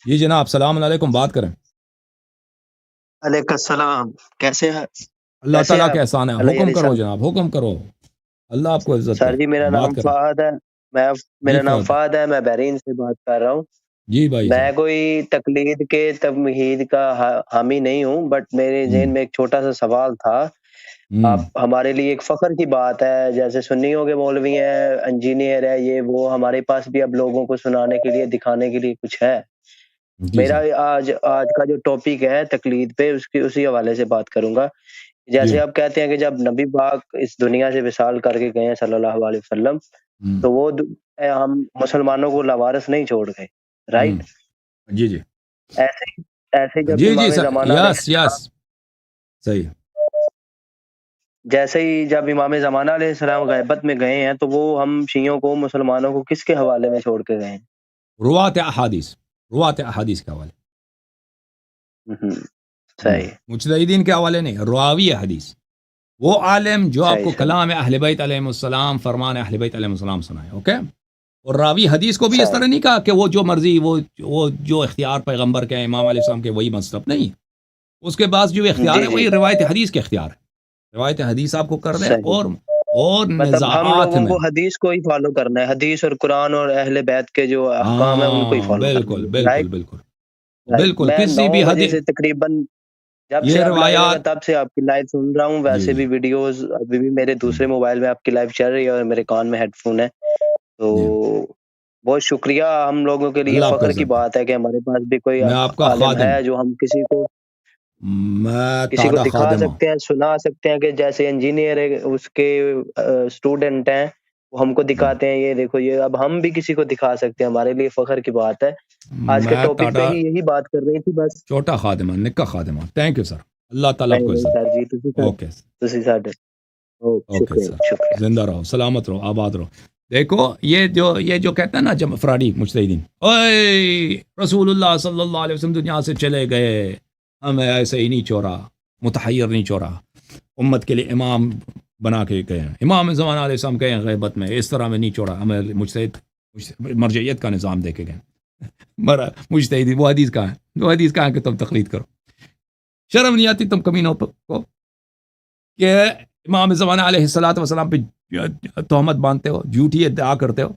جی جناب السلام علیکم، بات کریں۔ علیکم السلام، کیسے ہیں؟ اللہ کیسے ہیں تعالیٰ کا آپ احسان ہے، اللہ حکم علی کرو صاحب؟ جناب، حکم کرو، اللہ آپ کو عزت دے، سر جی میرا نام بات کریں۔ فہد ہے، میں جی میرا نام فہد، فہد ہے، میں بحرین سے بات کر رہا ہوں۔ جی بھائی میں صاحب۔ کوئی تقلید کے تمہید کا حامی نہیں ہوں، بٹ میرے ہوں ذہن میں ایک چھوٹا سا سوال تھا۔ ہوں آپ ہمارے لیے ایک فخر کی بات ہے، جیسے سنیوں کے مولوی ہیں، انجینئر ہے، یہ وہ، ہمارے پاس بھی اب لوگوں کو سنانے کے لیے دکھانے کے لیے کچھ ہے۔ جی میرا صاحب، آج کا جو ٹاپک ہے تقلید پہ، اسی حوالے سے بات کروں گا۔ جی جیسے آپ کہتے ہیں کہ جب نبی پاک اس دنیا سے وصال کر کے گئے ہیں صلی اللہ علیہ وسلم، ہوں تو وہ ہم مسلمانوں کو لاوارث نہیں چھوڑ گئے، ہوں رائٹ؟ جی جی ایسے ایسے جب جی جی امام سر، زمانہ علیہ یس یس، السلام صحیح۔ جیسے ہی جب امام زمانہ علیہ السلام غیبت میں گئے ہیں، تو وہ ہم شیعوں کو، مسلمانوں کو کس کے حوالے میں چھوڑ کے گئے ہیں؟ روات احادیث، روات احادیث کے حوالے، ہم، صحیح مجتہدین کے حوالے نہیں، راوی حدیث، وہ عالم جو آپ صحیح کو صحیح کلام اہل بیت علیہ السلام، فرمان اہل بیت علیہ السلام سنائے، اوکے؟ اور راوی حدیث کو بھی اس صحیح طرح نہیں کہا کہ وہ جو مرضی، وہ جو اختیار پیغمبر کے ہیں، امام علیہ السلام کے، وہی مذہب نہیں، اس کے بعد جو اختیار جی ہے جی وہی روایت حدیث کے اختیار ہے، روایت حدیث آپ کو کر دیں، صحیح، اور مطلب ہم نزاعات لوگوں میں، کو حدیث کو ہی فالو کرنا ہے، حدیث اور قرآن اور اہل بیت کے جو احکام ہیں ان کو ہی ہاں فالو کرنا بالکل ہے، بالکل رائٹ؟ بالکل رائٹ، بالکل، میں کسی 9 بھی بجے حدیث، سے تقریباً، جب سے یہ آپ لائیو ہے میں روایات، تب سے آپ کی لائیو سن رہا ہوں، جی ویسے جی بھی ویڈیوز ابھی بھی میرے دوسرے موبائل میں آپ کی لائیو چل رہی ہے اور میرے کان میں ہیڈ فون ہے، تو جی، بہت شکریہ۔ ہم لوگوں کے لیے اللہ آپ کو فخر کی عزت دے، بات ہے کہ ہمارے پاس بھی کوئی میں آپ کا عالم خادم، ہے جو ہم میں کسی کو تازہ دکھا خادم ہوں، سکتے ہیں، سنا سکتے ہیں، کہ جیسے انجینئر ہے، اس کے اسٹوڈنٹ ہیں، وہ ہم کو دکھاتے ہیں، یہ دیکھو، یہ اب ہم بھی کسی کو دکھا سکتے ہیں، ہمارے لیے فخر کی بات ہے۔ آج کے میں ٹاپک پہ تازہ ہی یہی بات کر رہی تھی بس۔ چھوٹا خادم ہوں، نکا خادم ہوں، تھینک یو سر، اللہ تعالیٰ آپ نہیں کو نہیں عزت سر دے، جی، اوکے تسی ساڈے، اوکے شکریہ سر، شکریہ۔ زندہ رہو، سلامت رہو، آباد رہو۔ دیکھو یہ جو کہتا ہے نا، جب افرادی مجتہدین، اوے رسول اللہ صلی اللہ علیہ وسلم دنیا سے چلے گئے، ہمیں ایسے ہی نہیں چھوڑا، متحیر نہیں چھوڑا، امت کے لیے امام بنا کے گئے ہیں، امام زمانہ علیہ السلام گئے ہیں غیبت میں، اس طرح میں نہیں چھوڑا، ہمیں مرجعیت کا نظام دے کے گئے، مجتہدین، وہ حدیث کہاں ہے؟ وہ حدیث کہاں ہے کہ تم تقلید کرو؟ شرم نہیں آتی تم کمینوں کو کہ امام زمانہ علیہ الصلوۃ والسلام پہ تہمت باندھتے ہو، جھوٹی ادعا کرتے ہو؟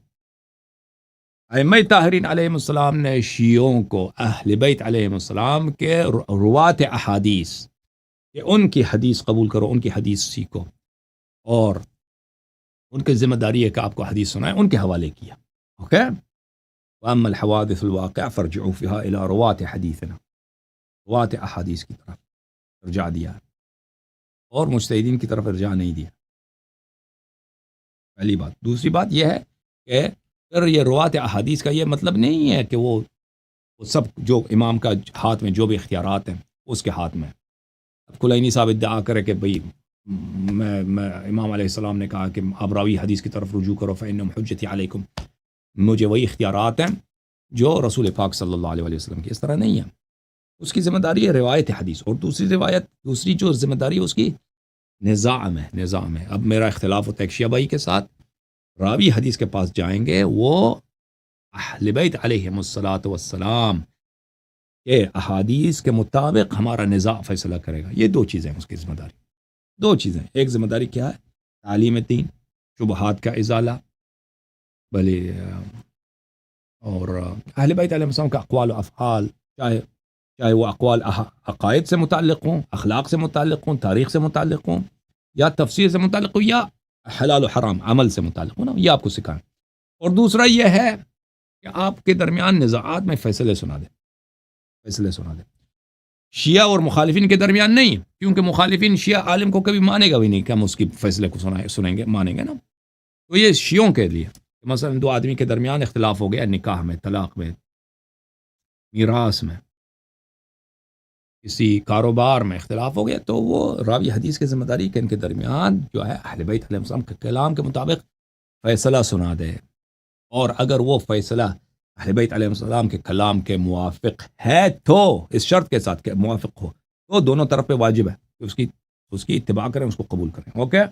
ائمہ طاہرین علیہ السلام نے شیعوں کو، اہل بیت علیہ السلام کے روات احادیث، کہ ان کی حدیث قبول کرو، ان کی حدیث سیکھو، اور ان کی ذمہ داری ہے کہ آپ کو حدیث سنائیں، ان کے حوالے کیا، اوکے؟ واما الحوادث الواقعہ فرجعوا فيها الى روات حدیثنا، روات احادیث کی طرف ارجاع دیا، اور مجتہدین کی طرف ارجاع نہیں دیا، پہلی بات۔ دوسری بات یہ ہے کہ پھر یہ روات احادیث کا یہ مطلب نہیں ہے کہ وہ سب جو امام کا ہاتھ میں جو بھی اختیارات ہیں اس کے ہاتھ میں، اب کلینی صاحب ادعا کرے کہ بھئی میں امام علیہ السلام نے کہا کہ آپ راوی حدیث کی طرف رجوع کرو، فإنہم حجتی علیکم، مجھے وہی اختیارات ہیں جو رسول پاک صلی اللہ علیہ وسلم کی، اس طرح نہیں ہے، اس کی ذمہ داری ہے روایت حدیث، اور دوسری جو ذمہ داری ہے اس کی نظام ہے۔ اب میرا اختلاف ہوتا ہے ایک شیعہ بھائی کے ساتھ، راوی حدیث کے پاس جائیں گے، وہ اہل بیت علیہم الصلاۃ والسلام کے احادیث کے مطابق ہمارا نزاع فیصلہ کرے گا، یہ دو چیزیں ہیں اس کی ذمہ داری، دو چیزیں، ایک ذمہ داری کیا ہے؟ تعلیم دین، شبہات کا ازالہ، بھلے اور اہل بیت علیہ السلام کا اقوال و افعال، چاہے وہ اقوال عقائد سے متعلق ہوں، اخلاق سے متعلق ہوں، تاریخ سے متعلق ہوں، یا تفسیر سے متعلق ہوں، یا حلال و حرام عمل سے متعلق ہوں نا، یہ آپ کو سکھائیں۔ اور دوسرا یہ ہے کہ آپ کے درمیان نزاعات میں فیصلے سنا دیں، شیعہ اور مخالفین کے درمیان نہیں، کیونکہ مخالفین شیعہ عالم کو کبھی مانے گا بھی نہیں کہ ہم اس کی فیصلے کو سنیں گے، مانیں گے نا، تو یہ شیعوں کے لیے مثلا دو آدمی کے درمیان اختلاف ہو گیا، نکاح میں، طلاق میں، میراث میں، کسی کاروبار میں اختلاف ہو گیا، تو وہ راوی حدیث کی ذمہ داری کہ ان کے درمیان جو ہے اہل بیت علیہ السلام کے کلام کے مطابق فیصلہ سنا دے، اور اگر وہ فیصلہ اہل بیت علیہ السلام کے کلام کے موافق ہے تو، اس شرط کے ساتھ کہ موافق ہو، تو دونوں طرف پہ واجب ہے کہ اس کی اتباع کریں، اس کو قبول کریں، اوکے؟